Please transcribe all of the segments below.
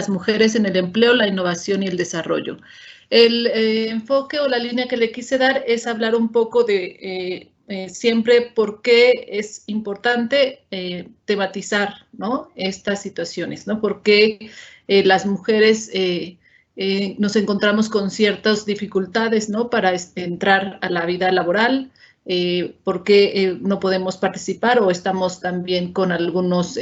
mujeres en el empleo, la innovación y el desarrollo. El enfoque o la línea que le quise dar es hablar un poco de siempre por qué es importante tematizar, ¿no?, estas situaciones, ¿no? Por qué las mujeres nos encontramos con ciertas dificultades, ¿no?, para entrar a la vida laboral, por qué no podemos participar o estamos también con algunos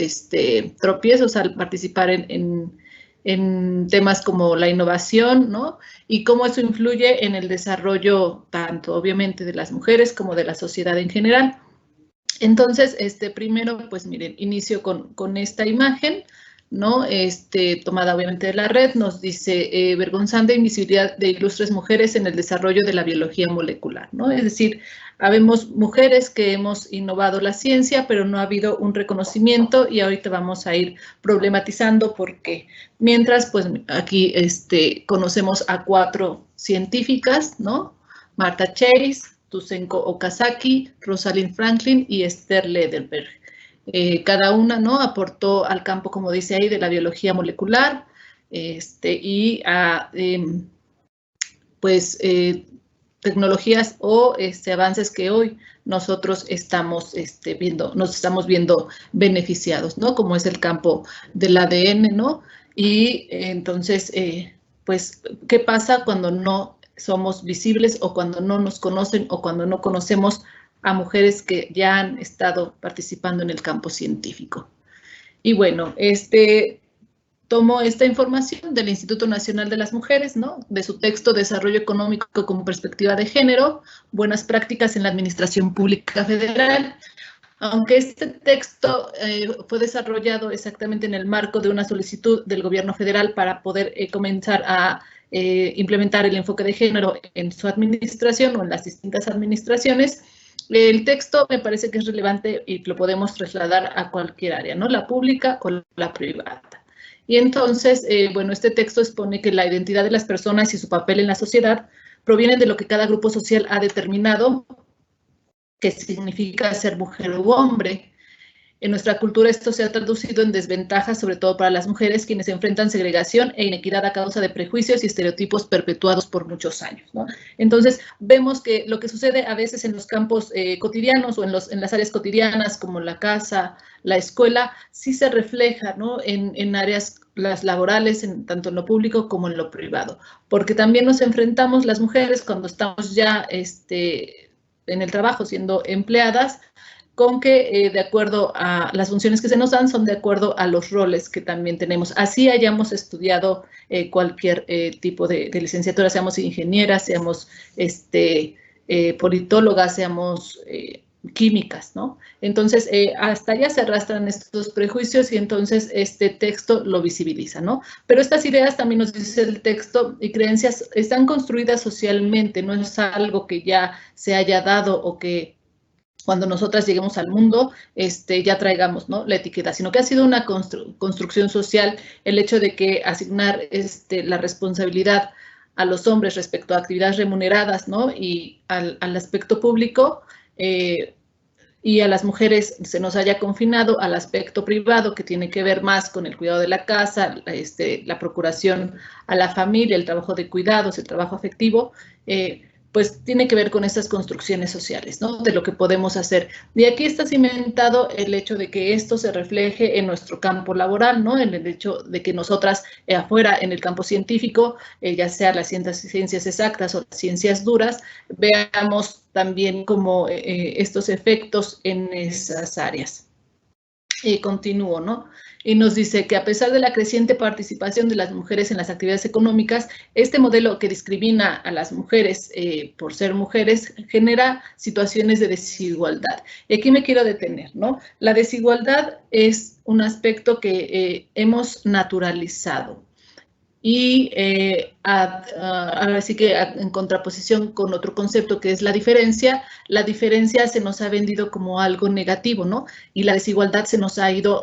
tropiezos al participar en temas como la innovación, ¿no? Y cómo eso influye en el desarrollo tanto, obviamente, de las mujeres como de la sociedad en general. Entonces, primero, pues miren, inicio con esta imagen, ¿no? Tomada obviamente de la red, nos dice vergonzante invisibilidad de ilustres mujeres en el desarrollo de la biología molecular, ¿no? Es decir, habemos mujeres que hemos innovado la ciencia, pero no ha habido un reconocimiento y ahorita vamos a ir problematizando por qué. Mientras, pues aquí conocemos a 4 científicas, ¿no? Marta Cheris, Tusenko Okazaki, Rosalind Franklin y Esther Lederberg. Cada una, ¿no?, aportó al campo, como dice ahí, de la biología molecular y a, tecnologías o avances que hoy nosotros estamos nos estamos viendo beneficiados, ¿no?, como es el campo del ADN, ¿no? Y entonces, pues, ¿qué pasa cuando no somos visibles o cuando no nos conocen o cuando no conocemos a mujeres que ya han estado participando en el campo científico? Y bueno, tomo esta información del Instituto Nacional de las Mujeres, ¿no?, de su texto Desarrollo Económico con Perspectiva de Género, Buenas Prácticas en la Administración Pública Federal. Aunque este texto fue desarrollado exactamente en el marco de una solicitud del gobierno federal para poder comenzar a implementar el enfoque de género en su administración o en las distintas administraciones, el texto me parece que es relevante y lo podemos trasladar a cualquier área, ¿no?, la pública o la privada. Y entonces, bueno, este texto expone que la identidad de las personas y su papel en la sociedad provienen de lo que cada grupo social ha determinado que significa ser mujer u hombre. En nuestra cultura esto se ha traducido en desventajas, sobre todo para las mujeres, quienes enfrentan segregación e inequidad a causa de prejuicios y estereotipos perpetuados por muchos años, ¿no? Entonces, vemos que lo que sucede a veces en los campos cotidianos o en las áreas cotidianas, como la casa, la escuela, sí se refleja, ¿no?, en áreas las laborales, tanto en lo público como en lo privado, porque también nos enfrentamos las mujeres cuando estamos ya en el trabajo siendo empleadas, con que de acuerdo a las funciones que se nos dan son de acuerdo a los roles que también tenemos. Así hayamos estudiado cualquier tipo de licenciatura, seamos ingenieras, seamos politólogas, seamos químicas, ¿no? Entonces, hasta allá se arrastran estos prejuicios y entonces este texto lo visibiliza, ¿no? Pero estas ideas, también nos dice el texto, y creencias están construidas socialmente, no es algo que ya se haya dado o que cuando nosotras lleguemos al mundo, ya traigamos, ¿no?, la etiqueta, sino que ha sido una construcción social el hecho de que asignar la responsabilidad a los hombres respecto a actividades remuneradas, ¿no?, y al aspecto público, y a las mujeres se nos haya confinado al aspecto privado, que tiene que ver más con el cuidado de la casa, la procuración a la familia, el trabajo de cuidados, el trabajo afectivo, pues tiene que ver con estas construcciones sociales, ¿no?, de lo que podemos hacer. Y aquí está cimentado el hecho de que esto se refleje en nuestro campo laboral, ¿no?, en el hecho de que nosotras afuera en el campo científico, ya sea las ciencias exactas o las ciencias duras, veamos también como estos efectos en esas áreas. Continúo, ¿no? Y nos dice que a pesar de la creciente participación de las mujeres en las actividades económicas, este modelo que discrimina a las mujeres por ser mujeres genera situaciones de desigualdad. Y aquí me quiero detener, ¿no? La desigualdad es un aspecto que hemos naturalizado. Y ahora sí que en contraposición con otro concepto que es la diferencia se nos ha vendido como algo negativo, ¿no? Y la desigualdad se nos ha ido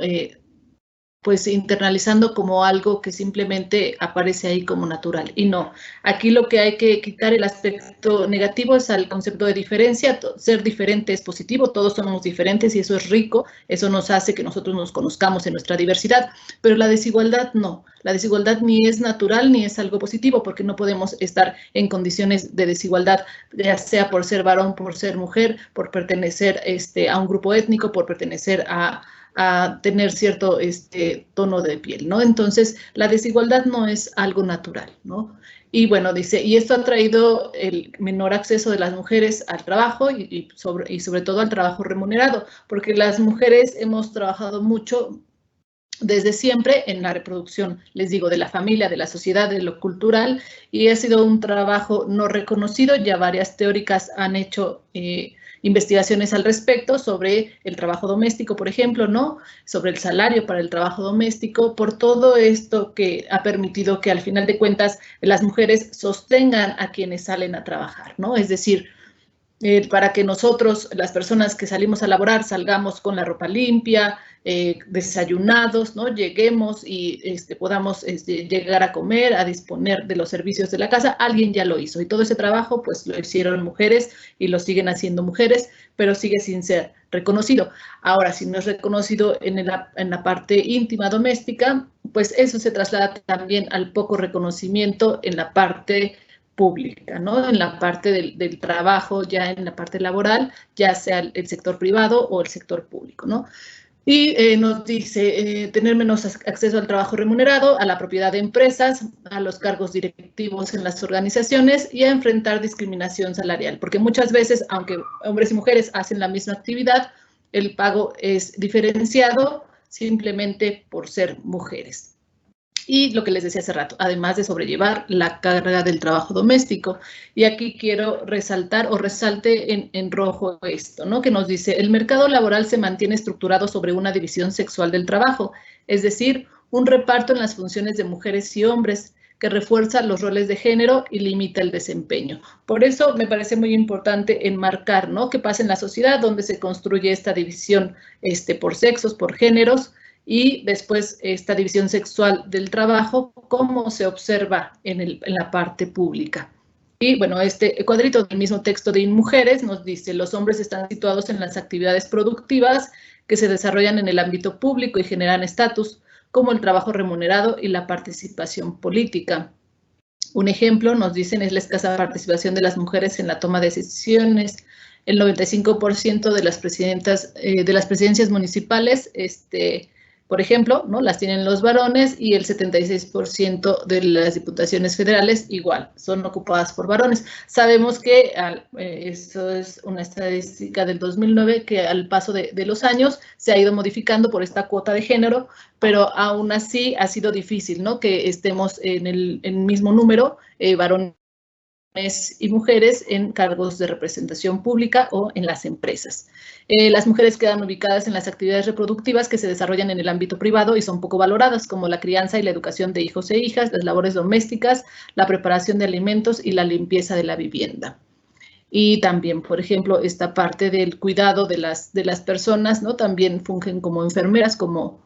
pues internalizando como algo que simplemente aparece ahí como natural. Y no, aquí lo que hay que quitar el aspecto negativo es al concepto de diferencia. Ser diferente es positivo, todos somos diferentes y eso es rico, eso nos hace que nosotros nos conozcamos en nuestra diversidad, pero la desigualdad no. La desigualdad ni es natural ni es algo positivo, porque no podemos estar en condiciones de desigualdad, ya sea por ser varón, por ser mujer, por pertenecer a un grupo étnico, por pertenecer a tener cierto tono de piel, ¿no? Entonces, la desigualdad no es algo natural, ¿no? Y bueno, dice, y esto ha traído el menor acceso de las mujeres al trabajo y sobre todo al trabajo remunerado, porque las mujeres hemos trabajado mucho desde siempre en la reproducción, les digo, de la familia, de la sociedad, de lo cultural, y ha sido un trabajo no reconocido. Ya varias teóricas han hecho investigaciones al respecto sobre el trabajo doméstico, por ejemplo, ¿no? Sobre el salario para el trabajo doméstico, por todo esto que ha permitido que al final de cuentas las mujeres sostengan a quienes salen a trabajar, ¿no? Es decir, para que nosotros, las personas que salimos a laborar, salgamos con la ropa limpia, desayunados, ¿no? Lleguemos y podamos llegar a comer, a disponer de los servicios de la casa. Alguien ya lo hizo y todo ese trabajo pues lo hicieron mujeres y lo siguen haciendo mujeres, pero sigue sin ser reconocido. Ahora, si no es reconocido en la parte íntima doméstica, pues eso se traslada también al poco reconocimiento en la parte pública, ¿no? En la parte del trabajo, ya en la parte laboral, ya sea el sector privado o el sector público, ¿no? Y nos dice tener menos acceso al trabajo remunerado, a la propiedad de empresas, a los cargos directivos en las organizaciones y a enfrentar discriminación salarial, porque muchas veces, aunque hombres y mujeres hacen la misma actividad, el pago es diferenciado simplemente por ser mujeres. Y lo que les decía hace rato, además de sobrellevar la carga del trabajo doméstico. Y aquí quiero resaltar o resalte en rojo esto, ¿no? Que nos dice, el mercado laboral se mantiene estructurado sobre una división sexual del trabajo, es decir, un reparto en las funciones de mujeres y hombres que refuerza los roles de género y limita el desempeño. Por eso me parece muy importante enmarcar, ¿no? ¿Qué pasa en la sociedad donde se construye esta división por sexos, por géneros? Y después esta división sexual del trabajo, cómo se observa en la parte pública. Y bueno, este cuadrito del mismo texto de InMujeres nos dice, los hombres están situados en las actividades productivas que se desarrollan en el ámbito público y generan estatus, como el trabajo remunerado y la participación política. Un ejemplo, nos dicen, es la escasa participación de las mujeres en la toma de decisiones. El 95% de las presidencias municipales, por ejemplo, ¿no? Las tienen los varones y el 76% de las diputaciones federales igual, son ocupadas por varones. Sabemos que eso es una estadística del 2009 que al paso de los años se ha ido modificando por esta cuota de género, pero aún así ha sido difícil, ¿no? Que estemos en el mismo número, varones y mujeres en cargos de representación pública o en las empresas. Las mujeres quedan ubicadas en las actividades reproductivas que se desarrollan en el ámbito privado y son poco valoradas, como la crianza y la educación de hijos e hijas, las labores domésticas, la preparación de alimentos y la limpieza de la vivienda. Y también, por ejemplo, esta parte del cuidado de las personas, ¿no? También fungen como enfermeras, como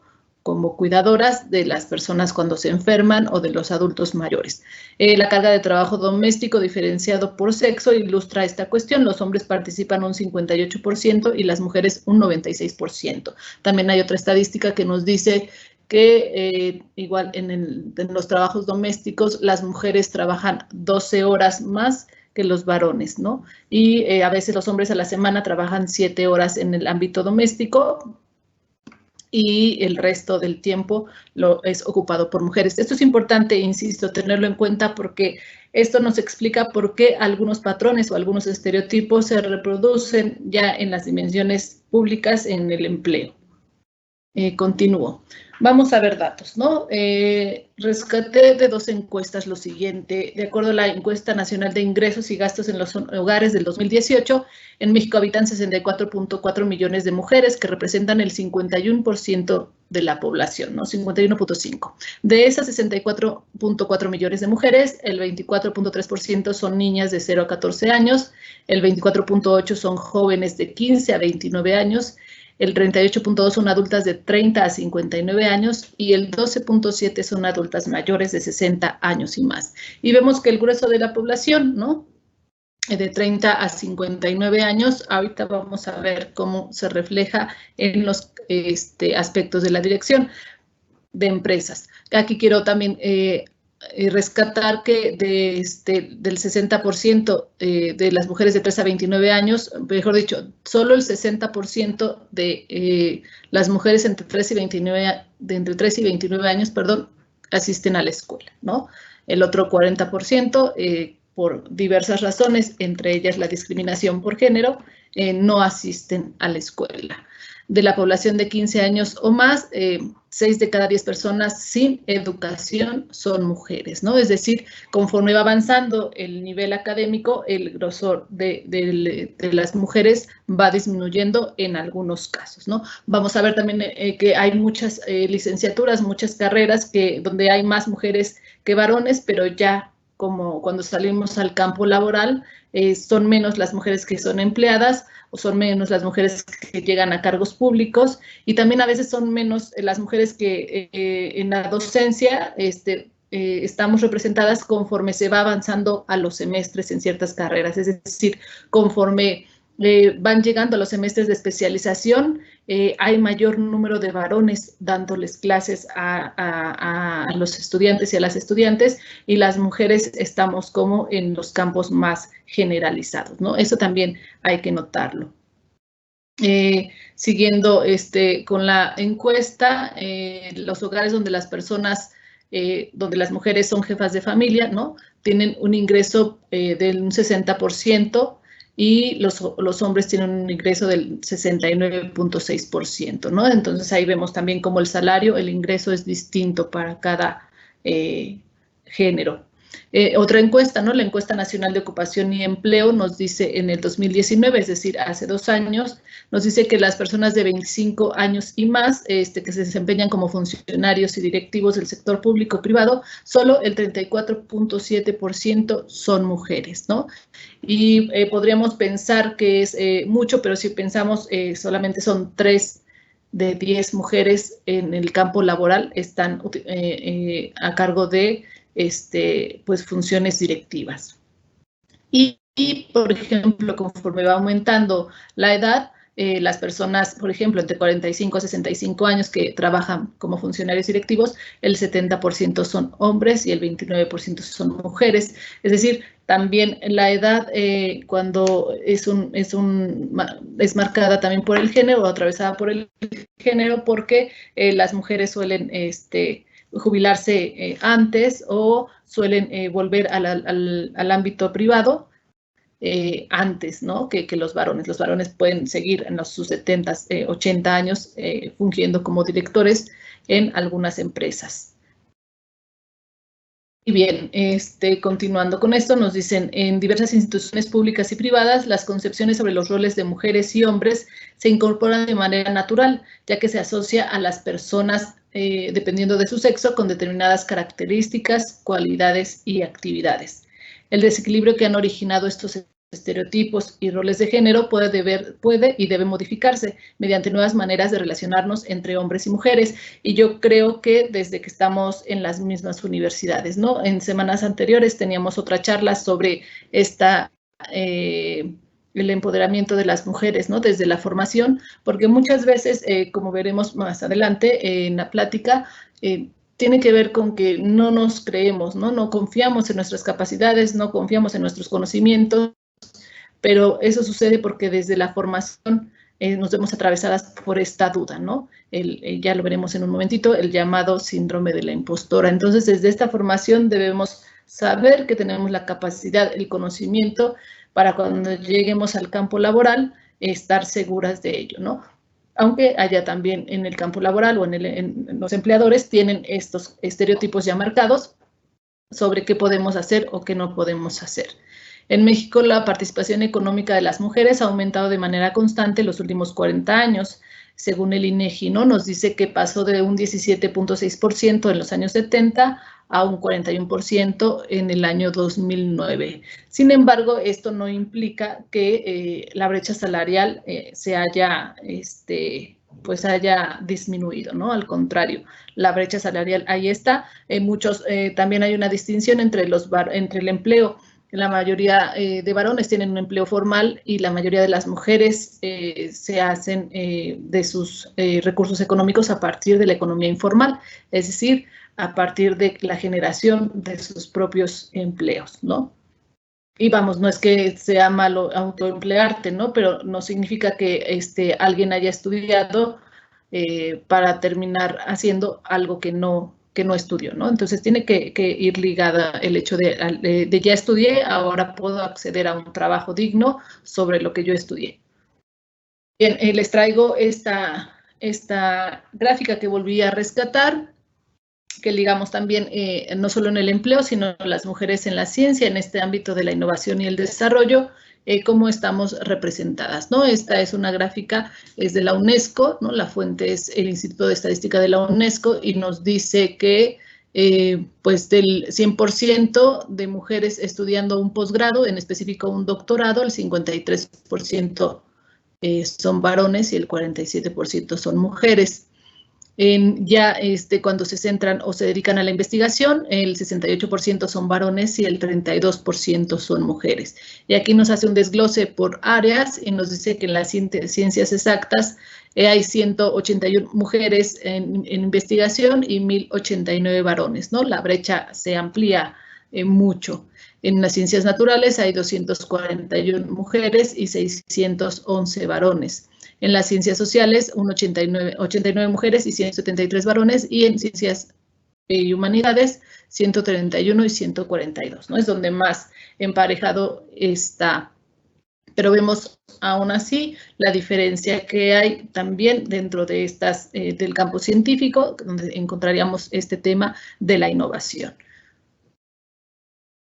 cuidadoras de las personas cuando se enferman o de los adultos mayores. La carga de trabajo doméstico diferenciado por sexo ilustra esta cuestión. Los hombres participan un 58% y las mujeres un 96%. También hay otra estadística que nos dice que igual en los trabajos domésticos las mujeres trabajan 12 horas más que los varones, ¿no? Y a veces los hombres a la semana trabajan 7 horas en el ámbito doméstico, y el resto del tiempo es ocupado por mujeres. Esto es importante, insisto, tenerlo en cuenta porque esto nos explica por qué algunos patrones o algunos estereotipos se reproducen ya en las dimensiones públicas en el empleo. Continúo. Vamos a ver datos, ¿no? Rescaté de 2 encuestas lo siguiente. De acuerdo a la encuesta nacional de ingresos y gastos en los hogares del 2018, en México habitan 64.4 millones de mujeres que representan el 51% de la población, ¿no? 51.5. De esas 64.4 millones de mujeres, el 24.3% son niñas de 0 a 14 años, el 24.8 son jóvenes de 15 a 29 años, el 38.2 son adultas de 30 a 59 años y el 12.7 son adultas mayores de 60 años y más. Y vemos que el grueso de la población, ¿no?, de 30 a 59 años, ahorita vamos a ver cómo se refleja en los aspectos de la dirección de empresas. Aquí quiero también rescatar que del 60% de las mujeres de 3 a 29 años, mejor dicho, solo el 60% de las mujeres entre 3 y 29 años, perdón, asisten a la escuela, ¿no? El otro 40%, por diversas razones, entre ellas la discriminación por género, no asisten a la escuela. De la población de 15 años o más, 6 de cada 10 personas sin educación son mujeres, ¿no? Es decir, conforme va avanzando el nivel académico, el grosor de las mujeres va disminuyendo en algunos casos, ¿no? Vamos a ver también que hay muchas licenciaturas, muchas carreras donde hay más mujeres que varones, pero ya como cuando salimos al campo laboral, son menos las mujeres que son empleadas o son menos las mujeres que llegan a cargos públicos y también a veces son menos las mujeres que en la docencia estamos representadas conforme se va avanzando a los semestres en ciertas carreras, es decir, conforme van llegando a los semestres de especialización, hay mayor número de varones dándoles clases a los estudiantes y a las estudiantes, y las mujeres estamos como en los campos más generalizados, ¿no? Eso también hay que notarlo. Siguiendo con la encuesta, los hogares donde las personas, donde las mujeres son jefas de familia, ¿no?, tienen un ingreso del 60%, y los hombres tienen un ingreso del 69.6%, ¿no? Entonces ahí vemos también cómo el salario, el ingreso es distinto para cada género. Otra encuesta, ¿no?, la encuesta nacional de ocupación y empleo nos dice en el 2019, es decir, hace 2 años, nos dice que las personas de 25 años y más que se desempeñan como funcionarios y directivos del sector público y privado, solo el 34.7% son mujeres, ¿no? Y podríamos pensar que es mucho, pero si pensamos solamente son 3 de 10 mujeres en el campo laboral están a cargo de pues funciones directivas. Y, por ejemplo, conforme va aumentando la edad, las personas, por ejemplo, entre 45 a 65 años que trabajan como funcionarios directivos, el 70% son hombres y el 29% son mujeres. Es decir, también la edad, cuando es marcada también por el género o atravesada por el género, porque las mujeres suelen jubilarse antes o suelen volver al ámbito privado antes, ¿no?, que los varones. Los varones pueden seguir en sus 70, 80 años fungiendo como directores en algunas empresas. Y bien, continuando con esto, nos dicen, en diversas instituciones públicas y privadas, las concepciones sobre los roles de mujeres y hombres se incorporan de manera natural, ya que se asocia a las personas, dependiendo de su sexo, con determinadas características, cualidades y actividades. El desequilibrio que han originado estos estereotipos y roles de género puede y debe modificarse mediante nuevas maneras de relacionarnos entre hombres y mujeres. Y yo creo que desde que estamos en las mismas universidades, ¿no? En semanas anteriores teníamos otra charla sobre el empoderamiento de las mujeres, ¿no?, desde la formación, porque muchas veces, como veremos más adelante en la plática, tiene que ver con que no nos creemos, ¿no? No confiamos en nuestras capacidades, no confiamos en nuestros conocimientos, pero eso sucede porque desde la formación nos vemos atravesadas por esta duda, ¿no? Ya lo veremos en un momentito, el llamado síndrome de la impostora. Entonces, desde esta formación debemos saber que tenemos la capacidad, el conocimiento para cuando lleguemos al campo laboral, estar seguras de ello, ¿no? Aunque haya también en el campo laboral o en los empleadores tienen estos estereotipos ya marcados sobre qué podemos hacer o qué no podemos hacer. En México, la participación económica de las mujeres ha aumentado de manera constante en los últimos 40 años. según el INEGI, ¿no? Nos dice que pasó de un 17.6% en los años 70 a un 41% en el año 2009. Sin embargo, esto no implica que la brecha salarial se haya, pues haya disminuido, ¿no? Al contrario, la brecha salarial ahí está. También hay una distinción entre el empleo. La mayoría de varones tienen un empleo formal y la mayoría de las mujeres se hacen de sus recursos económicos a partir de la economía informal, es decir, a partir de la generación de sus propios empleos, ¿no? Y vamos, no es que sea malo autoemplearte, ¿no? Pero no significa que alguien haya estudiado para terminar haciendo algo que no estudió, ¿no? Entonces tiene que ir ligada el hecho de ya estudié, ahora puedo acceder a un trabajo digno sobre lo que yo estudié. Bien, les traigo esta gráfica que volví a rescatar, que ligamos también no solo en el empleo, sino las mujeres en la ciencia, en este ámbito de la innovación y el desarrollo, cómo estamos representadas, ¿no? Esta es una gráfica, es de la UNESCO, ¿no? La fuente es el Instituto de Estadística de la UNESCO y nos dice que pues del 100% de mujeres estudiando un posgrado, en específico un doctorado, el 53% son varones y el 47% son mujeres. Cuando se centran o se dedican a la investigación, el 68% son varones y el 32% son mujeres. Y aquí nos hace un desglose por áreas y nos dice que en las ciencias exactas hay 181 mujeres en investigación y 1.089 varones, ¿no? La brecha se amplía mucho. En las ciencias naturales hay 241 mujeres y 611 varones. En las ciencias sociales, 89 mujeres y 173 varones, y en ciencias y humanidades, 131 y 142, ¿no? Es donde más emparejado está. Pero vemos aún así la diferencia que hay también dentro de estas del campo científico, donde encontraríamos este tema de la innovación.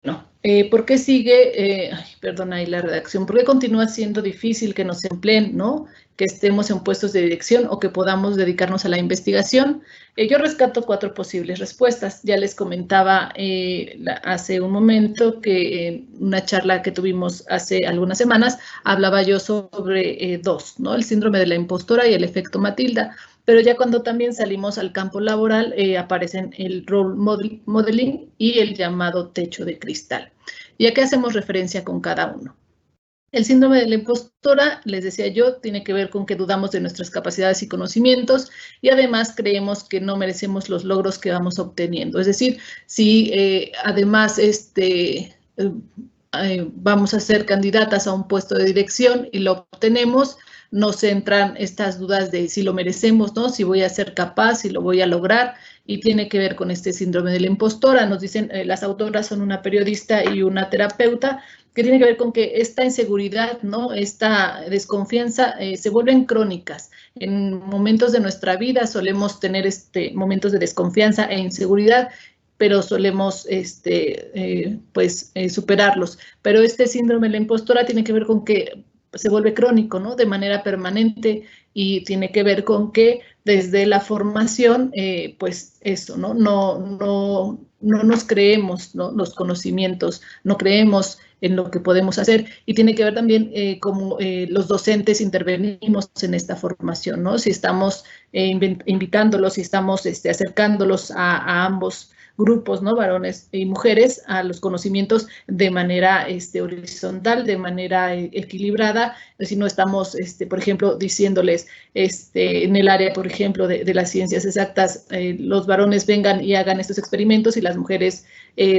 No. ¿Por qué sigue, perdón ahí la redacción, por qué continúa siendo difícil que nos empleen, ¿no? Que estemos en puestos de dirección o que podamos dedicarnos a la investigación? Yo rescato 4 posibles respuestas. Ya les comentaba hace un momento que en una charla que tuvimos hace algunas semanas, hablaba yo sobre 2, ¿no? El síndrome de la impostora y el efecto Matilda. Pero ya cuando también salimos al campo laboral aparecen el role modeling y el llamado techo de cristal. ¿Y a qué hacemos referencia con cada uno? El síndrome de la impostora, les decía yo, tiene que ver con que dudamos de nuestras capacidades y conocimientos y además creemos que no merecemos los logros que vamos obteniendo. Es decir, si además vamos a ser candidatas a un puesto de dirección y lo obtenemos, nos entran estas dudas de si lo merecemos, ¿no? Si voy a ser capaz, si lo voy a lograr, y tiene que ver con este síndrome de la impostora. Nos dicen, las autoras son una periodista y una terapeuta, que tiene que ver con que esta inseguridad, ¿no? Esta desconfianza se vuelven crónicas. En momentos de nuestra vida solemos tener momentos de desconfianza e inseguridad, pero solemos superarlos. Pero este síndrome de la impostora tiene que ver con que se vuelve crónico, ¿no? De manera permanente, y tiene que ver con que desde la formación, pues eso, ¿no? No nos creemos, ¿no? Los conocimientos, no creemos en lo que podemos hacer, y tiene que ver también cómo los docentes intervenimos en esta formación, ¿no? Si estamos invitándolos, si estamos acercándolos a ambos grupos, ¿no? Varones y mujeres, a los conocimientos de manera horizontal, de manera equilibrada, si no estamos, por ejemplo, diciéndoles en el área, por ejemplo, de las ciencias exactas, los varones vengan y hagan estos experimentos y las mujeres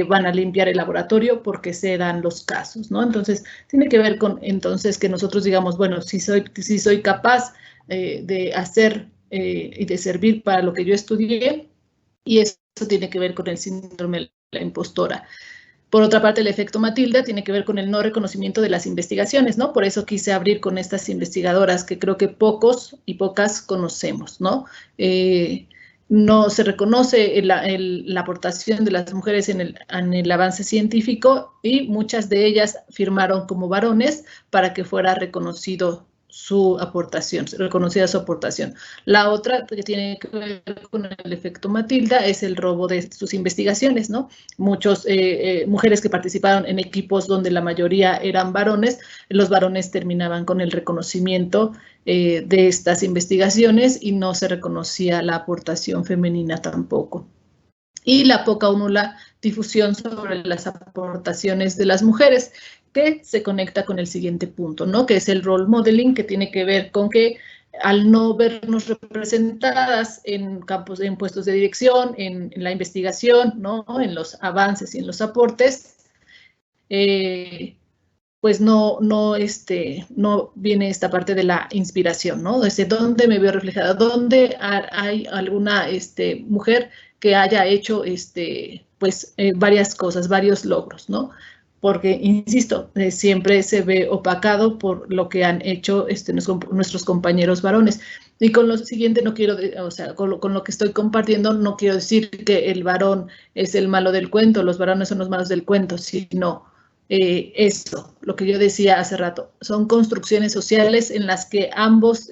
van a limpiar el laboratorio, porque se dan los casos, ¿no? Entonces, tiene que ver con, entonces, que nosotros digamos, bueno, si soy capaz de hacer y de servir para lo que yo estudié, y eso tiene que ver con el síndrome de la impostora. Por otra parte, el efecto Matilda tiene que ver con el no reconocimiento de las investigaciones, ¿no? Por eso quise abrir con estas investigadoras que creo que pocos y pocas conocemos, ¿no? No se reconoce la aportación de las mujeres en el avance científico, y muchas de ellas firmaron como varones para que fuera reconocido su aportación, reconocida su aportación. La otra que tiene que ver con el efecto Matilda es el robo de sus investigaciones, ¿no? Muchas mujeres que participaron en equipos donde la mayoría eran varones, los varones terminaban con el reconocimiento de estas investigaciones y no se reconocía la aportación femenina tampoco. Y la poca o nula difusión sobre las aportaciones de las mujeres, que se conecta con el siguiente punto, ¿no? Que es el role modeling, que tiene que ver con que al no vernos representadas en campos, en puestos de dirección, en la investigación, ¿no? En los avances y en los aportes, pues no viene esta parte de la inspiración, ¿no? Desde dónde me veo reflejada, dónde hay alguna mujer que haya hecho pues varias cosas, varios logros, ¿no? Porque, insisto, siempre se ve opacado por lo que han hecho nuestros compañeros varones. Y con lo siguiente no quiero, o sea, con lo que estoy compartiendo, no quiero decir que el varón es el malo del cuento, los varones son los malos del cuento, sino eso, lo que yo decía hace rato, son construcciones sociales en las que ambos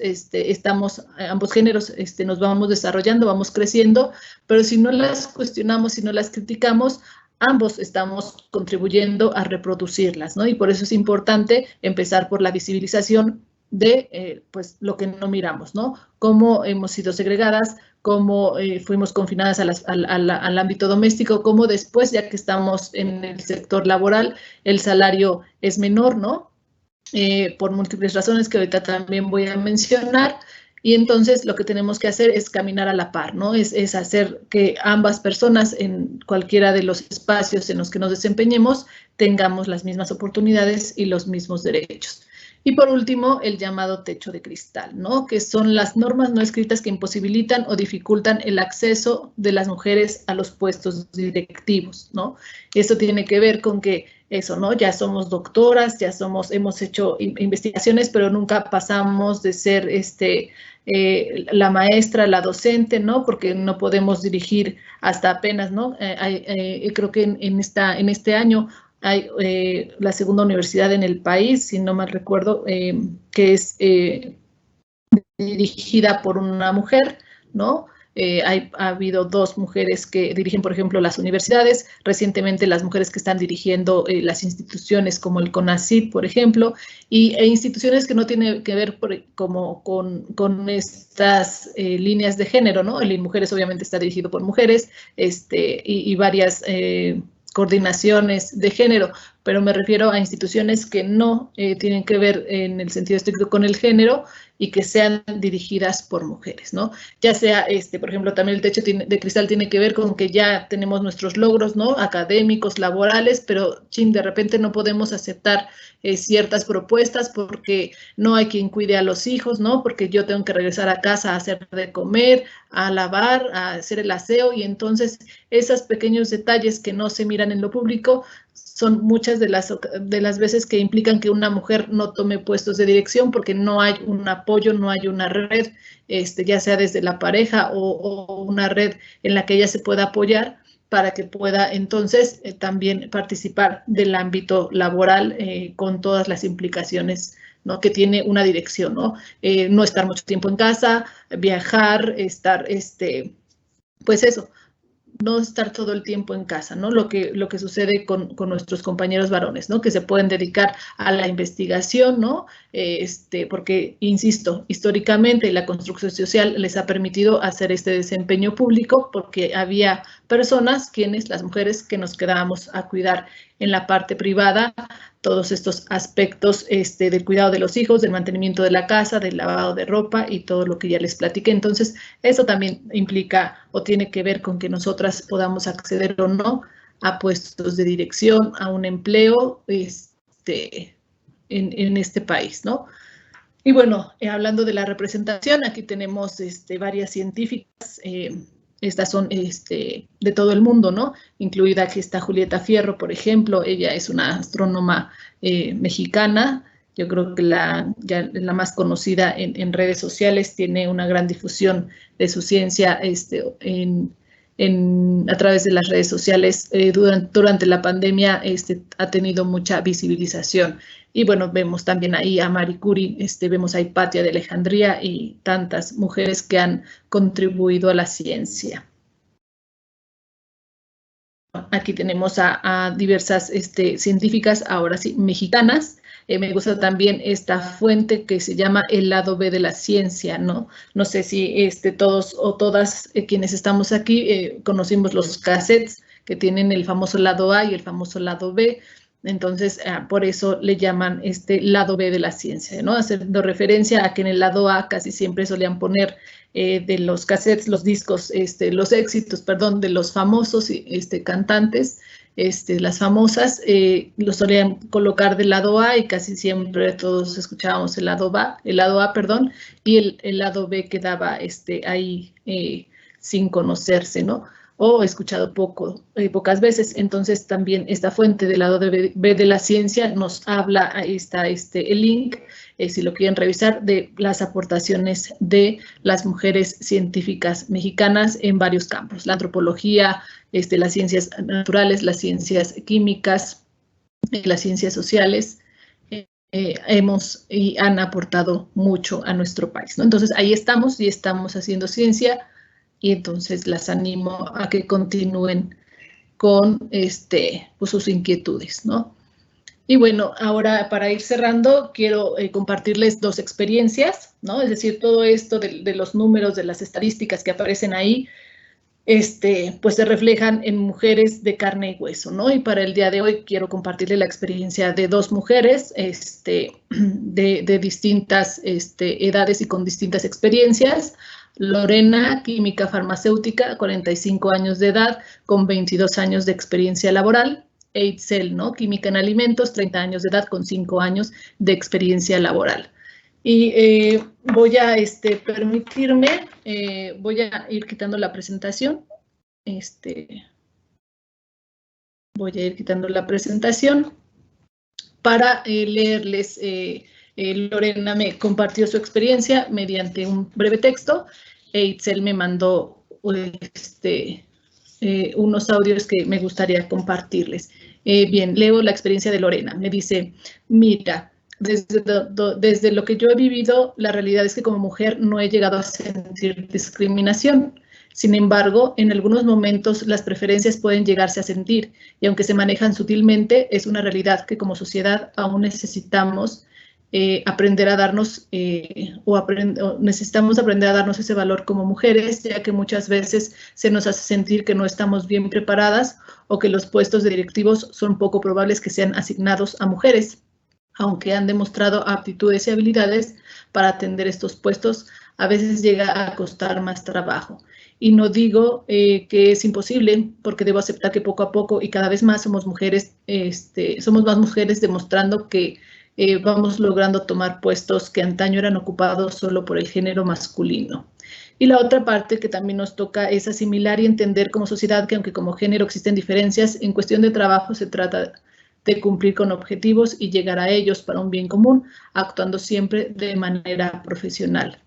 géneros nos vamos desarrollando, vamos creciendo, pero si no las cuestionamos, si no las criticamos, ambos estamos contribuyendo a reproducirlas, ¿no? Y por eso es importante empezar por la visibilización de pues lo que no miramos, ¿no? Cómo hemos sido segregadas, cómo fuimos confinadas al ámbito doméstico, cómo después, ya que estamos en el sector laboral, el salario es menor, ¿no? Por múltiples razones que ahorita también voy a mencionar. Y entonces lo que tenemos que hacer es caminar a la par, ¿no? Es hacer que ambas personas en cualquiera de los espacios en los que nos desempeñemos tengamos las mismas oportunidades y los mismos derechos. Y por último, el llamado techo de cristal, ¿no? Que son las normas no escritas que imposibilitan o dificultan el acceso de las mujeres a los puestos directivos, ¿no? Eso tiene que ver con que eso, ¿no? Ya somos doctoras, ya hemos hecho investigaciones, pero nunca pasamos de ser la maestra, la docente, ¿no? Porque no podemos dirigir hasta apenas, ¿no? Creo que en este año hay la segunda universidad en el país, si no mal recuerdo, que es dirigida por una mujer, ¿no? Ha habido 2 mujeres que dirigen, por ejemplo, las universidades, recientemente las mujeres que están dirigiendo las instituciones como el CONACYT, por ejemplo, e instituciones que no tienen que ver con estas líneas de género, ¿no? El INMujeres obviamente está dirigido por mujeres y varias coordinaciones de género, pero me refiero a instituciones que no tienen que ver en el sentido estricto con el género y que sean dirigidas por mujeres, ¿no? Ya sea, por ejemplo, también el techo de cristal tiene que ver con que ya tenemos nuestros logros, ¿no? Académicos, laborales, pero de repente no podemos aceptar ciertas propuestas porque no hay quien cuide a los hijos, ¿no? Porque yo tengo que regresar a casa a hacer de comer, a lavar, a hacer el aseo, y entonces esos pequeños detalles que no se miran en lo público son muchas de las veces que implican que una mujer no tome puestos de dirección porque no hay un apoyo, no hay una red, ya sea desde la pareja o una red en la que ella se pueda apoyar para que pueda entonces también participar del ámbito laboral con todas las implicaciones, ¿no? Que tiene una dirección, ¿no? No estar mucho tiempo en casa, viajar, estar, pues eso, no estar todo el tiempo en casa, ¿no? Lo que sucede con nuestros compañeros varones, ¿no? Que se pueden dedicar a la investigación, ¿no? Porque, insisto, históricamente la construcción social les ha permitido hacer este desempeño público porque había personas, las mujeres, que nos quedábamos a cuidar en la parte privada todos estos aspectos del cuidado de los hijos, del mantenimiento de la casa, del lavado de ropa y todo lo que ya les platiqué. Entonces, eso también implica o tiene que ver con que nosotras podamos acceder o no a puestos de dirección, a un empleo en este país, ¿no? Y bueno, hablando de la representación, aquí tenemos varias científicas, estas son de todo el mundo, ¿no? Incluida aquí está Julieta Fierro, por ejemplo, ella es una astrónoma mexicana, yo creo que la más conocida en redes sociales, tiene una gran difusión de su ciencia a través de las redes sociales. Durante la pandemia ha tenido mucha visibilización. Y bueno, vemos también ahí a Marie Curie, vemos a Hipatia de Alejandría y tantas mujeres que han contribuido a la ciencia. Aquí tenemos a diversas científicas, ahora sí, mexicanas. Me gusta también esta fuente que se llama El lado B de la ciencia, ¿no? No sé si todos o todas quienes estamos aquí conocimos los cassettes que tienen el famoso lado A y el famoso lado B. Entonces, por eso le llaman lado B de la ciencia, ¿no? Haciendo referencia a que en el lado A casi siempre solían poner de los cassettes, los discos, los éxitos, perdón, de los famosos cantantes, las famosas, los solían colocar del lado A y casi siempre todos escuchábamos el lado A, perdón, y el lado B quedaba ahí sin conocerse, ¿no? O escuchado pocas veces. Entonces también esta fuente del lado B de la ciencia nos habla, ahí está el link, si lo quieren revisar, de las aportaciones de las mujeres científicas mexicanas en varios campos, la antropología, las ciencias naturales, las ciencias químicas, las ciencias sociales, y han aportado mucho a nuestro país, ¿no? Entonces ahí estamos y estamos haciendo ciencia, y entonces las animo a que continúen con pues sus inquietudes, ¿no? Y bueno, ahora para ir cerrando, quiero compartirles dos experiencias, ¿no? Es decir, todo esto de los números, de las estadísticas que aparecen ahí, pues se reflejan en mujeres de carne y hueso, ¿no? Y para el día de hoy quiero compartirles la experiencia de dos mujeres de distintas edades y con distintas experiencias. Lorena, química farmacéutica, 45 años de edad, con 22 años de experiencia laboral. Eitzel, ¿no? Química en alimentos, 30 años de edad, con 5 años de experiencia laboral. Y voy a permitirme, voy a ir quitando la presentación. Voy a ir quitando la presentación para leerles. Lorena me compartió su experiencia mediante un breve texto. Eitzel me mandó unos audios que me gustaría compartirles. Bien, leo la experiencia de Lorena. Me dice, mira, desde lo que yo he vivido, la realidad es que como mujer no he llegado a sentir discriminación. Sin embargo, en algunos momentos las preferencias pueden llegarse a sentir, y aunque se manejan sutilmente, es una realidad que como sociedad aún necesitamos aprender a darnos necesitamos aprender a darnos ese valor como mujeres, ya que muchas veces se nos hace sentir que no estamos bien preparadas o que los puestos de directivos son poco probables que sean asignados a mujeres. Aunque han demostrado aptitudes y habilidades para atender estos puestos, a veces llega a costar más trabajo. Y no digo que es imposible, porque debo aceptar que poco a poco y cada vez más somos mujeres, somos más mujeres demostrando que vamos logrando tomar puestos que antaño eran ocupados solo por el género masculino. Y la otra parte que también nos toca es asimilar y entender como sociedad que aunque como género existen diferencias, en cuestión de trabajo se trata de cumplir con objetivos y llegar a ellos para un bien común, actuando siempre de manera profesional.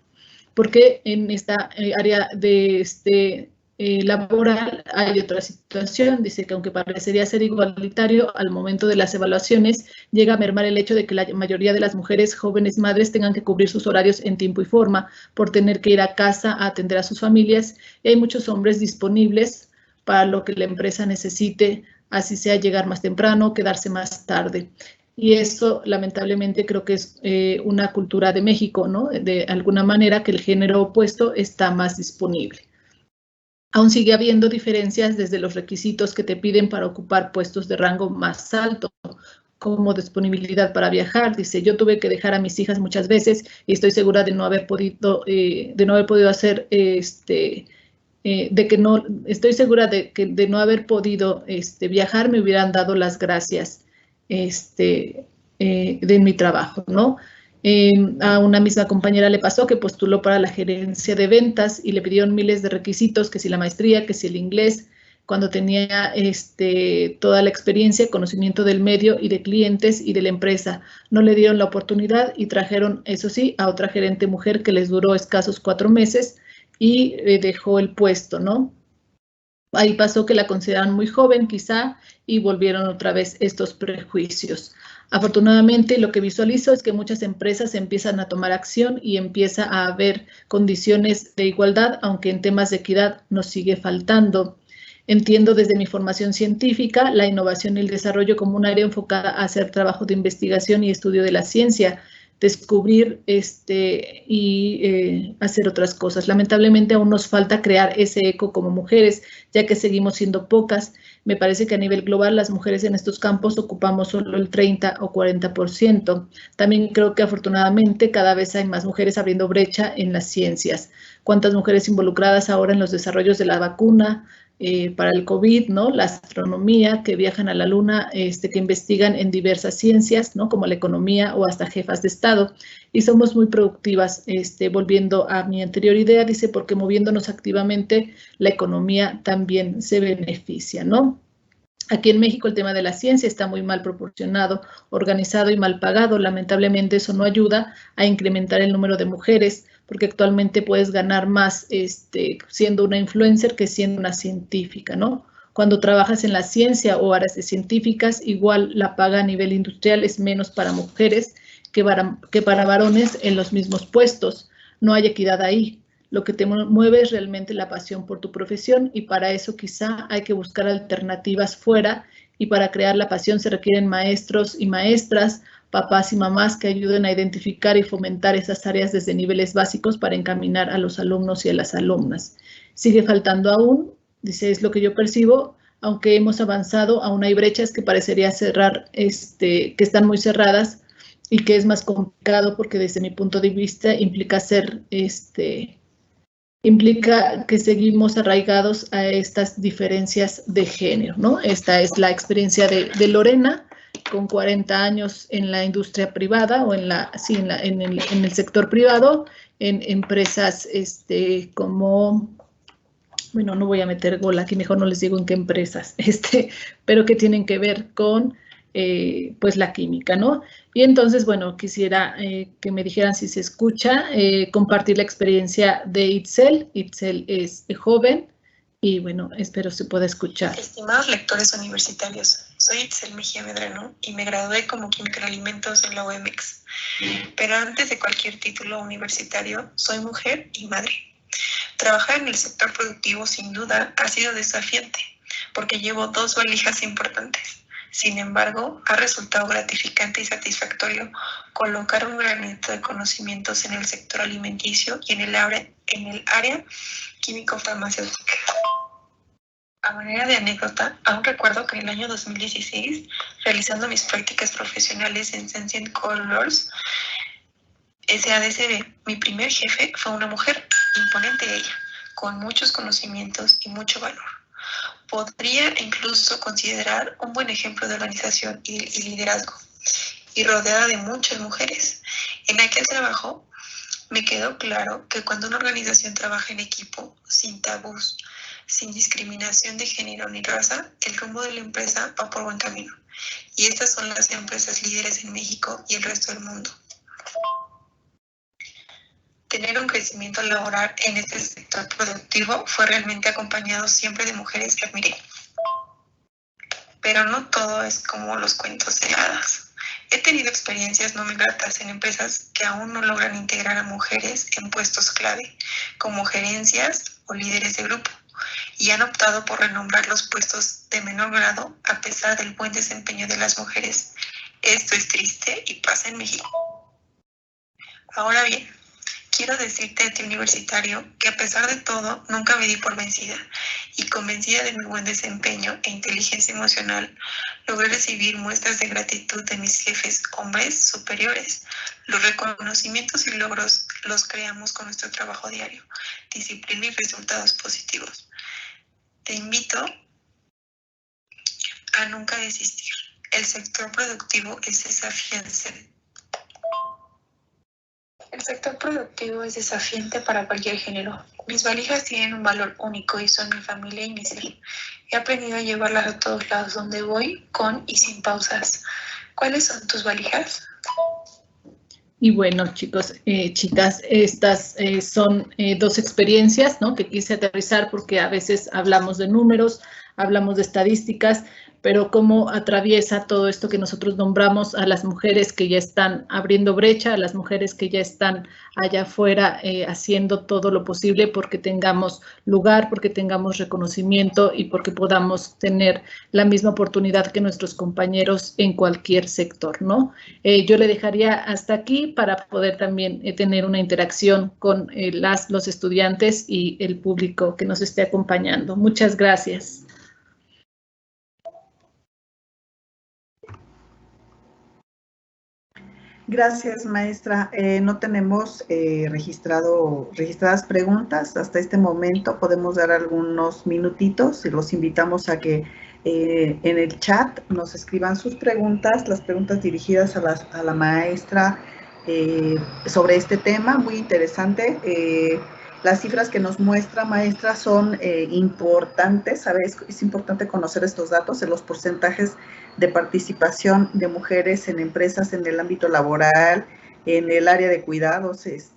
Porque en esta área de laboral hay otra situación, dice que aunque parecería ser igualitario, al momento de las evaluaciones llega a mermar el hecho de que la mayoría de las mujeres jóvenes madres tengan que cubrir sus horarios en tiempo y forma por tener que ir a casa a atender a sus familias, y hay muchos hombres disponibles para lo que la empresa necesite, así sea llegar más temprano, quedarse más tarde. Y eso, lamentablemente, creo que es una cultura de México, ¿no? De alguna manera que el género opuesto está más disponible. Aún sigue habiendo diferencias desde los requisitos que te piden para ocupar puestos de rango más alto, como disponibilidad para viajar. Dice, yo tuve que dejar a mis hijas muchas veces y estoy segura de no haber podido hacer, estoy segura de no haber podido viajar, me hubieran dado las gracias de mi trabajo, ¿no? A una misma compañera le pasó que postuló para la gerencia de ventas y le pidieron miles de requisitos, que si la maestría, que si el inglés, cuando tenía toda la experiencia, conocimiento del medio y de clientes y de la empresa. No le dieron la oportunidad y trajeron, eso sí, a otra gerente mujer que les duró escasos 4 meses y dejó el puesto, ¿no? Ahí pasó que la consideraban muy joven, quizá, y volvieron otra vez estos prejuicios. Afortunadamente, lo que visualizo es que muchas empresas empiezan a tomar acción y empieza a haber condiciones de igualdad, aunque en temas de equidad nos sigue faltando. Entiendo desde mi formación científica la innovación y el desarrollo como un área enfocada a hacer trabajo de investigación y estudio de la ciencia, descubrir y hacer otras cosas. Lamentablemente aún nos falta crear ese eco como mujeres, ya que seguimos siendo pocas. Me parece que a nivel global las mujeres en estos campos ocupamos solo el 30 o 40%. También creo que afortunadamente cada vez hay más mujeres abriendo brecha en las ciencias. ¿Cuántas mujeres involucradas ahora en los desarrollos de la vacuna para el COVID, ¿no? La astronomía, que viajan a la luna, que investigan en diversas ciencias, ¿no? Como la economía o hasta jefas de Estado. Y somos muy productivas, volviendo a mi anterior idea, dice, porque moviéndonos activamente, la economía también se beneficia, ¿no? Aquí en México el tema de la ciencia está muy mal proporcionado, organizado y mal pagado. Lamentablemente eso no ayuda a incrementar el número de mujeres, porque actualmente puedes ganar más siendo una influencer que siendo una científica, ¿no? Cuando trabajas en la ciencia o áreas de científicas, igual la paga a nivel industrial es menos para mujeres que para varones en los mismos puestos. No hay equidad ahí. Lo que te mueve es realmente la pasión por tu profesión y para eso quizá hay que buscar alternativas fuera y para crear la pasión se requieren maestros y maestras, papás y mamás que ayuden a identificar y fomentar esas áreas desde niveles básicos para encaminar a los alumnos y a las alumnas. Sigue faltando aún, dice, es lo que yo percibo, aunque hemos avanzado, aún hay brechas que parecería cerrar, que están muy cerradas y que es más complicado porque desde mi punto de vista implica ser, implica que seguimos arraigados a estas diferencias de género, ¿no? Esta es la experiencia de Lorena, con 40 años en la industria privada o en el sector privado, en empresas como, bueno, no voy a meter gol aquí, mejor no les digo en qué empresas, pero que tienen que ver con pues la química, ¿no? Y entonces, bueno, quisiera que me dijeran si se escucha, compartir la experiencia de Itzel. Itzel es joven y, bueno, espero se pueda escuchar. Estimados lectores universitarios, soy Itzel Mejía Medrano y me gradué como química en alimentos en la UMX. Pero antes de cualquier título universitario, soy mujer y madre. Trabajar en el sector productivo sin duda ha sido desafiante porque llevo 2 valijas importantes. Sin embargo, ha resultado gratificante y satisfactorio colocar un granito de conocimientos en el sector alimenticio y en el área químico-farmacéutica. A manera de anécdota, aún recuerdo que en el año 2016, realizando mis prácticas profesionales en Sensient Colors SADCB, mi primer jefe fue una mujer, imponente ella, con muchos conocimientos y mucho valor. Podría incluso considerar un buen ejemplo de organización y liderazgo, y rodeada de muchas mujeres. En aquel trabajo me quedó claro que cuando una organización trabaja en equipo, sin tabús, sin discriminación de género ni raza, el rumbo de la empresa va por buen camino. Y estas son las empresas líderes en México y el resto del mundo. Tener un crecimiento laboral en este sector productivo fue realmente acompañado siempre de mujeres que admiré. Pero no todo es como los cuentos de hadas. He tenido experiencias no muy gratas en empresas que aún no logran integrar a mujeres en puestos clave, como gerencias o líderes de grupo, y han optado por renombrar los puestos de menor grado a pesar del buen desempeño de las mujeres. Esto es triste y pasa en México. Ahora bien, quiero decirte a ti universitario que a pesar de todo nunca me di por vencida y convencida de mi buen desempeño e inteligencia emocional, logré recibir muestras de gratitud de mis jefes hombres superiores. Los reconocimientos y logros los creamos con nuestro trabajo diario, disciplina y resultados positivos. Te invito a nunca desistir. El sector productivo es desafiante. El sector productivo es desafiante para cualquier género. Mis valijas tienen un valor único y son mi familia inicial. He aprendido a llevarlas a todos lados donde voy, con y sin pausas. ¿Cuáles son tus valijas? Y bueno, chicos, chicas, estas son 2 experiencias, ¿no? Que quise aterrizar porque a veces hablamos de números, hablamos de estadísticas, pero cómo atraviesa todo esto que nosotros nombramos a las mujeres que ya están abriendo brecha, a las mujeres que ya están allá afuera haciendo todo lo posible porque tengamos lugar, porque tengamos reconocimiento y porque podamos tener la misma oportunidad que nuestros compañeros en cualquier sector, ¿no? Yo le dejaría hasta aquí para poder también tener una interacción con los estudiantes y el público que nos esté acompañando. Muchas gracias. Gracias, maestra. No tenemos registradas preguntas hasta este momento. Podemos dar algunos minutitos y los invitamos a que en el chat nos escriban sus preguntas, las preguntas dirigidas a la maestra sobre este tema muy interesante. Las cifras que nos muestra, maestra, son importantes. ¿Sabes? Es importante conocer estos datos en los porcentajes de participación de mujeres en empresas en el ámbito laboral, en el área de cuidados. Es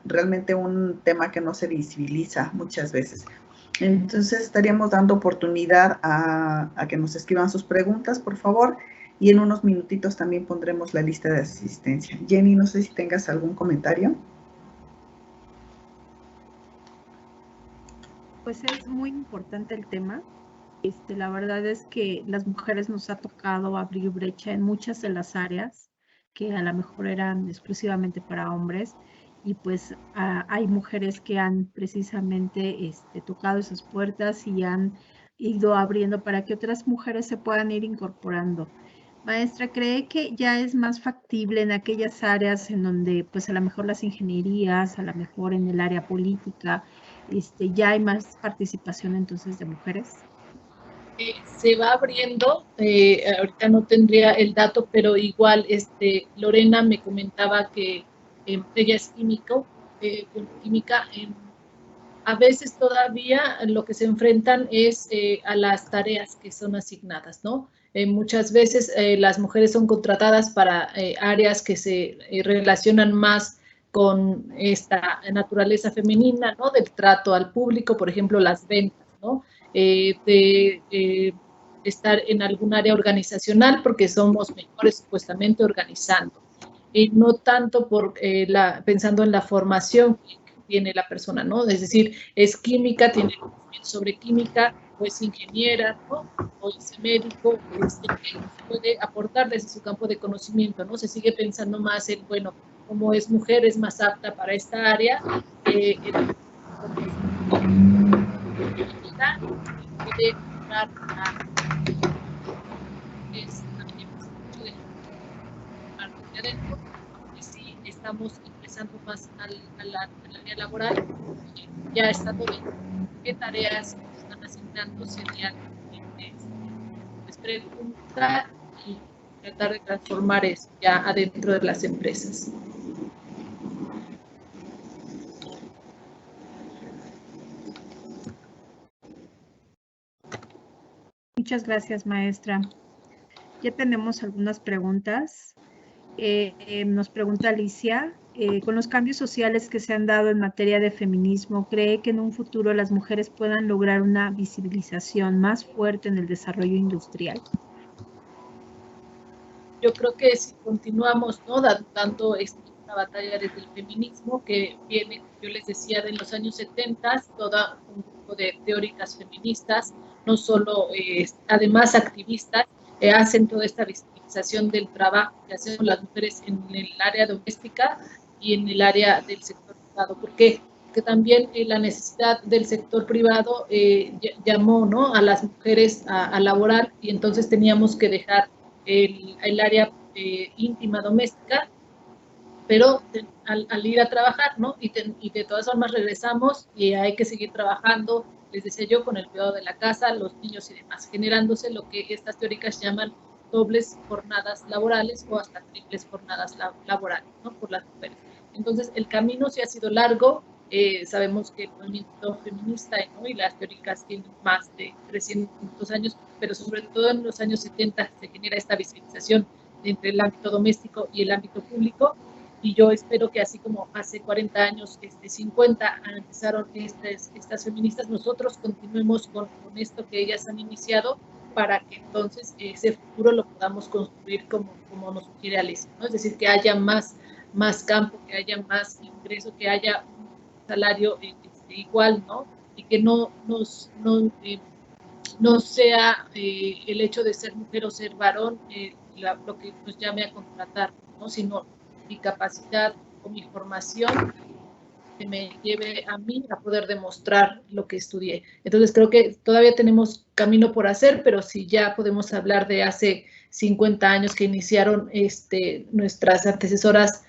realmente un tema que no se visibiliza muchas veces. Entonces, estaríamos dando oportunidad a que nos escriban sus preguntas, por favor, y en unos minutitos también pondremos la lista de asistencia. Jenny, no sé si tengas algún comentario. Pues es muy importante el tema. La verdad es que las mujeres nos ha tocado abrir brecha en muchas de las áreas que a lo mejor eran exclusivamente para hombres, y pues hay mujeres que han precisamente tocado esas puertas y han ido abriendo para que otras mujeres se puedan ir incorporando. Maestra, ¿cree que ya es más factible en aquellas áreas en donde pues a lo mejor las ingenierías, a lo mejor en el área política, ya hay más participación entonces de mujeres? Se va abriendo, ahorita no tendría el dato, pero igual Lorena me comentaba que ella es química, a veces todavía lo que se enfrentan es a las tareas que son asignadas, ¿no? Muchas veces las mujeres son contratadas para áreas que se relacionan más con esta naturaleza femenina, ¿no? Del trato al público, por ejemplo, las ventas, ¿no? De estar en algún área organizacional porque somos mejores supuestamente organizando. No tanto pensando en la formación que tiene la persona, ¿no? Es decir, es química, tiene sobre química, o es ingeniera, ¿no? O es médico, que puede aportar desde su campo de conocimiento, ¿no? Se sigue pensando más en, bueno, como es mujer, es más apta para esta área, puede entrar adentro, y si estamos ingresando más al área laboral, ya estando dentro, qué tareas nos están asignando serían pues, preguntar y tratar de transformar eso ya adentro de las empresas. Muchas gracias, maestra. Ya tenemos algunas preguntas. Nos pregunta Alicia, con los cambios sociales que se han dado en materia de feminismo, ¿cree que en un futuro las mujeres puedan lograr una visibilización más fuerte en el desarrollo industrial? Yo creo que si continuamos, ¿no? Dando una batalla desde el feminismo que viene, yo les decía, de los años 70, todo un grupo de teóricas feministas, no solo, además activistas, hacen toda esta visibilización del trabajo que hacen las mujeres en el área doméstica y en el área del sector privado. ¿Por qué? Porque también la necesidad del sector privado llamó, ¿no? A las mujeres a laborar, y entonces teníamos que dejar el área íntima doméstica, pero al ir a trabajar, ¿no? Y de todas formas regresamos y hay que seguir trabajando, les decía yo, con el cuidado de la casa, los niños y demás, generándose lo que estas teóricas llaman dobles jornadas laborales o hasta triples jornadas laborales, ¿no? Por las mujeres. Entonces, el camino sí ha sido largo. Sabemos que el movimiento feminista, ¿no? Y las teóricas tienen más de 300 años, pero sobre todo en los años 70 se genera esta visibilización entre el ámbito doméstico y el ámbito público, y yo espero que así como hace 40 años, 50 empezaron estas feministas, nosotros continuemos con esto que ellas han iniciado, para que entonces ese futuro lo podamos construir como nos sugiere Alicia, ¿no? Es decir, que haya más campo, que haya más ingreso, que haya un salario igual, ¿no? Y que no sea el hecho de ser mujer o ser varón lo que nos llame a contratar, ¿no? Sino mi capacidad o mi formación que me lleve a mí a poder demostrar lo que estudié. Entonces creo que todavía tenemos camino por hacer, pero si ya podemos hablar de hace 50 años que iniciaron nuestras antecesoras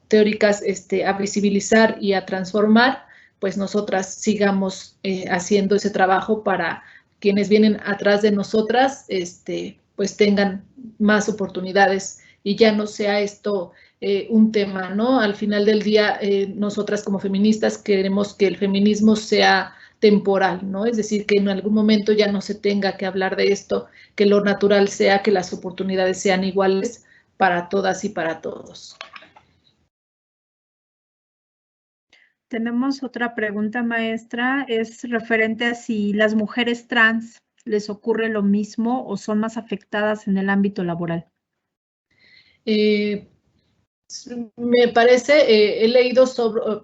teóricas a visibilizar y a transformar, pues nosotras sigamos haciendo ese trabajo para quienes vienen atrás de nosotras, pues tengan más oportunidades y ya no sea esto un tema, ¿no? Al final del día, nosotras como feministas queremos que el feminismo sea temporal, ¿no? Es decir, que en algún momento ya no se tenga que hablar de esto, que lo natural sea que las oportunidades sean iguales para todas y para todos. Tenemos otra pregunta, maestra, es referente a si las mujeres trans les ocurre lo mismo o son más afectadas en el ámbito laboral. Me parece, he leído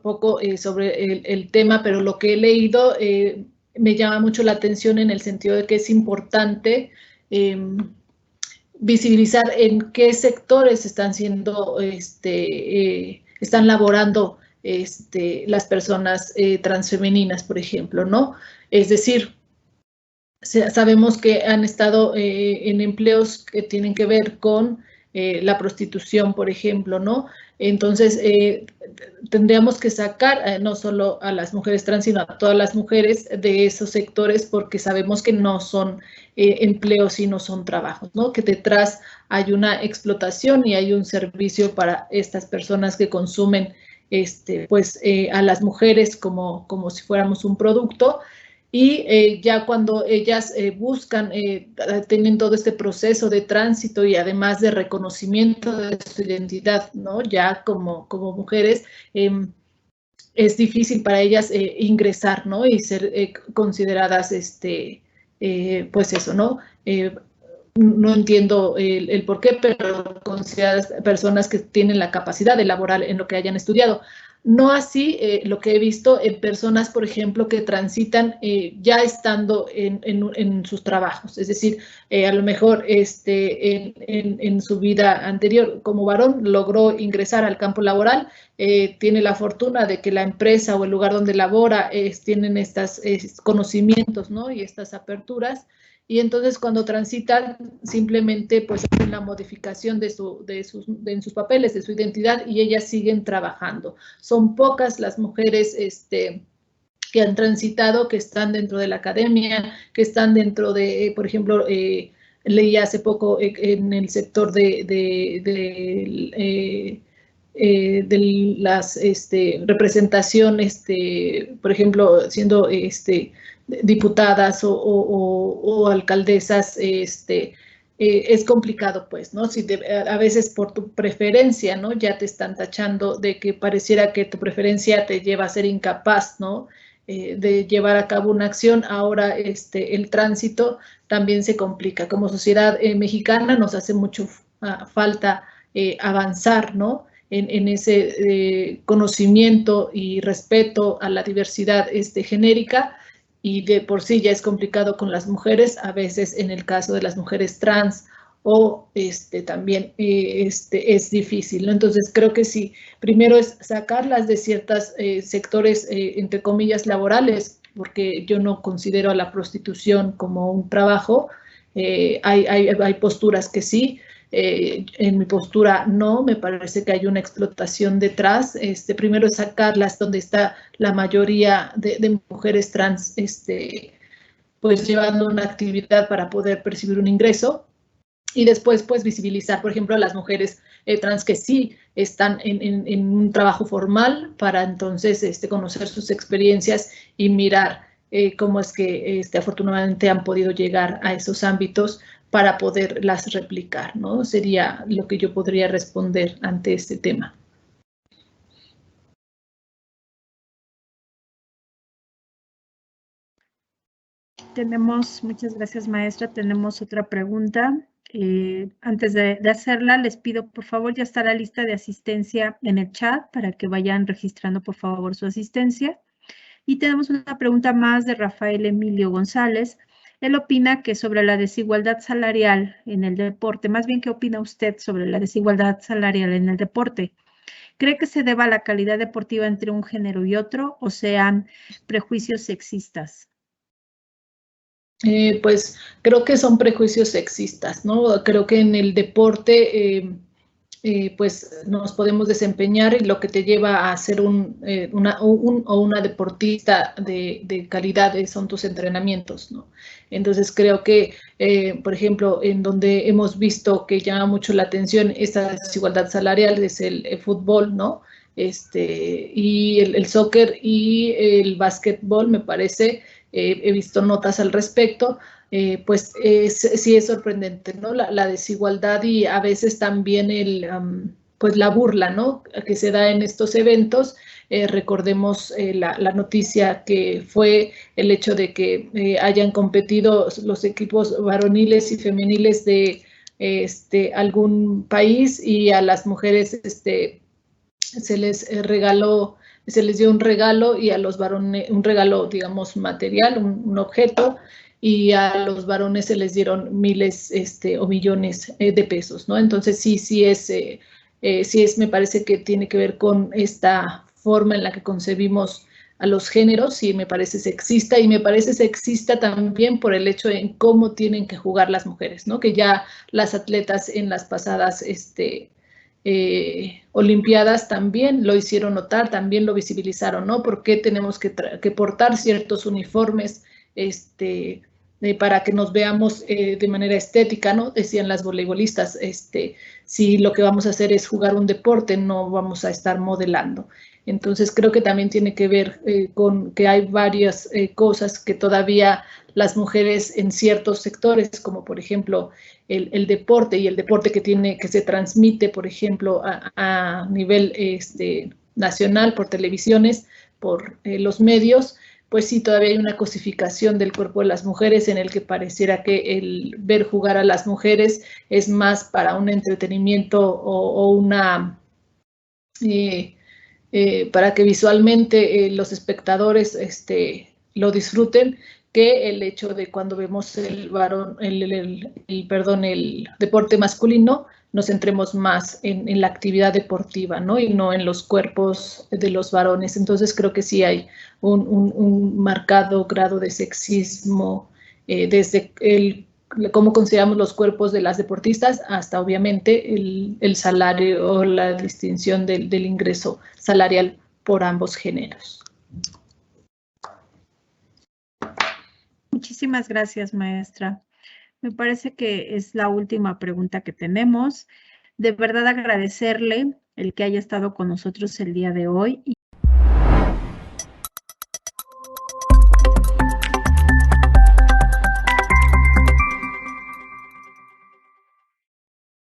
poco sobre el tema, pero lo que he leído me llama mucho la atención en el sentido de que es importante visibilizar en qué sectores están siendo, están laborando las personas transfemeninas, por ejemplo, ¿no? Es decir, sabemos que han estado en empleos que tienen que ver con la prostitución, por ejemplo, ¿no? Entonces, tendríamos que sacar no solo a las mujeres trans, sino a todas las mujeres de esos sectores, porque sabemos que no son empleos y no son trabajos, ¿no? Que detrás hay una explotación y hay un servicio para estas personas que consumen pues, a las mujeres como si fuéramos un producto. Y ya cuando ellas buscan, tienen todo este proceso de tránsito y además de reconocimiento de su identidad, ¿no? Ya como mujeres, es difícil para ellas ingresar, ¿no? Y ser consideradas, pues eso, ¿no? No entiendo el por qué, pero consideradas personas que tienen la capacidad de laborar en lo que hayan estudiado. No así lo que he visto en personas, por ejemplo, que transitan ya estando en sus trabajos. Es decir, a lo mejor en su vida anterior como varón logró ingresar al campo laboral, tiene la fortuna de que la empresa o el lugar donde labora tienen estos conocimientos, ¿no? Y estas aperturas. Y entonces cuando transitan simplemente pues hacen la modificación en sus papeles, de su identidad y ellas siguen trabajando. Son pocas las mujeres que han transitado, que están dentro de la academia, que están dentro de, por ejemplo, leí hace poco en el sector de las representación, por ejemplo, siendo diputadas o alcaldesas, es complicado, pues, ¿no? Si a veces por tu preferencia, ¿no? Ya te están tachando de que pareciera que tu preferencia te lleva a ser incapaz, ¿no? De llevar a cabo una acción. Ahora el tránsito también se complica. Como sociedad mexicana nos hace mucho falta avanzar, ¿no? En ese conocimiento y respeto a la diversidad genérica, y de por sí ya es complicado con las mujeres, a veces en el caso de las mujeres trans o también es difícil, ¿no? Entonces creo que sí, primero es sacarlas de ciertos sectores, entre comillas, laborales, porque yo no considero a la prostitución como un trabajo. Hay posturas que sí. En mi postura no, me parece que hay una explotación detrás. Primero es sacarlas donde está la mayoría de mujeres trans, pues llevando una actividad para poder percibir un ingreso, y después pues visibilizar, por ejemplo, a las mujeres trans que sí están en un trabajo formal, para entonces conocer sus experiencias y mirar cómo es que afortunadamente han podido llegar a esos ámbitos para poderlas replicar, ¿no? Sería lo que yo podría responder ante este tema. Muchas gracias, maestra. Tenemos otra pregunta. Antes de hacerla, les pido, por favor, ya está la lista de asistencia en el chat para que vayan registrando, por favor, su asistencia. Y tenemos una pregunta más de Rafael Emilio González. Él opina que sobre la desigualdad salarial en el deporte, más bien, ¿qué opina usted sobre la desigualdad salarial en el deporte? ¿Cree que se deba a la calidad deportiva entre un género y otro o sean prejuicios sexistas? Pues creo que son prejuicios sexistas, ¿no? Creo que en el deporte pues nos podemos desempeñar y lo que te lleva a ser una deportista de calidad son tus entrenamientos, ¿no? Entonces creo que, por ejemplo, en donde hemos visto que llama mucho la atención esta desigualdad salarial es el fútbol, ¿no? Y el soccer y el básquetbol, me parece, he visto notas al respecto. Pues sí es sorprendente, ¿no? La desigualdad y a veces también pues la burla, ¿no? Que se da en estos eventos. Recordemos la noticia que fue el hecho de que hayan competido los equipos varoniles y femeniles de algún país y a las mujeres se les regaló, se les dio un regalo y a los varones, un regalo, digamos, material, un objeto, y a los varones se les dieron miles o millones de pesos, ¿no? Entonces sí es, me parece que tiene que ver con esta forma en la que concebimos a los géneros, sí me parece sexista, y me parece sexista también por el hecho de cómo tienen que jugar las mujeres, ¿no? Que ya las atletas en las pasadas Olimpiadas también lo hicieron notar, también lo visibilizaron, ¿no? ¿Por qué tenemos que portar ciertos uniformes para que nos veamos de manera estética, ¿no? Decían las voleibolistas, si lo que vamos a hacer es jugar un deporte, no vamos a estar modelando. Entonces creo que también tiene que ver con que hay varias cosas que todavía las mujeres en ciertos sectores, como por ejemplo el deporte y el deporte que se transmite, por ejemplo, a nivel nacional por televisiones, por los medios, pues sí, todavía hay una cosificación del cuerpo de las mujeres en el que pareciera que el ver jugar a las mujeres es más para un entretenimiento o una... para que visualmente los espectadores lo disfruten, que el hecho de cuando vemos el deporte masculino, nos centremos más en la actividad deportiva, ¿no? Y no en los cuerpos de los varones. Entonces creo que sí hay un marcado grado de sexismo desde cómo consideramos los cuerpos de las deportistas hasta obviamente el salario o la distinción del ingreso salarial por ambos géneros. Muchísimas gracias, maestra. Me parece que es la última pregunta que tenemos. De verdad agradecerle el que haya estado con nosotros el día de hoy